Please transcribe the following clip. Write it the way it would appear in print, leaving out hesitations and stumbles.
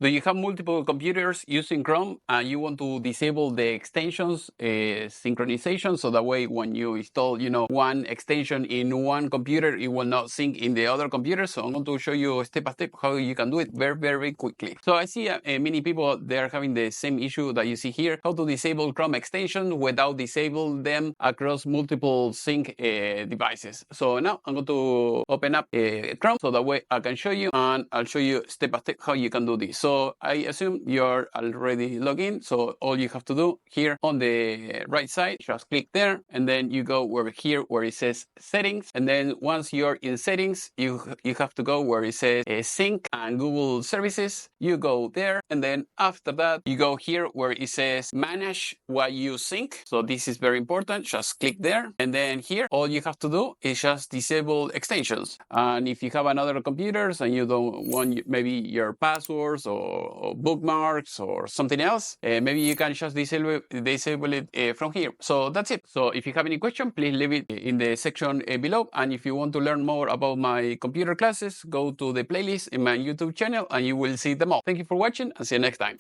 Do you have multiple computers using Chrome and you want to disable the extensions synchronization, so that way when you install, one extension in one computer, it will not sync in the other computer? So I'm going to show you step by step how you can do it very, very quickly. So I see many people, they're having the same issue that you see here, how to disable Chrome extension without disable them across multiple sync devices. So now I'm going to open up Chrome so that way I can show you, and I'll show you step by step how you can do this. So I assume you're already logged in. So all you have to do here on the right side, just click there, and then you go over here where it says settings. And then once you're in settings, you have to go where it says sync and Google services. You go there, and then after that, you go here where it says manage what you sync. So this is very important. Just click there, and then here all you have to do is just disable extensions. And if you have another computers and you don't want maybe your passwords or bookmarks or something else, maybe you can just disable it from here. So that's it. So if you have any question, please leave it in the section below. And if you want to learn more about my computer classes, go to the playlist in my YouTube channel and you will see them all. Thank you for watching, and see you next time.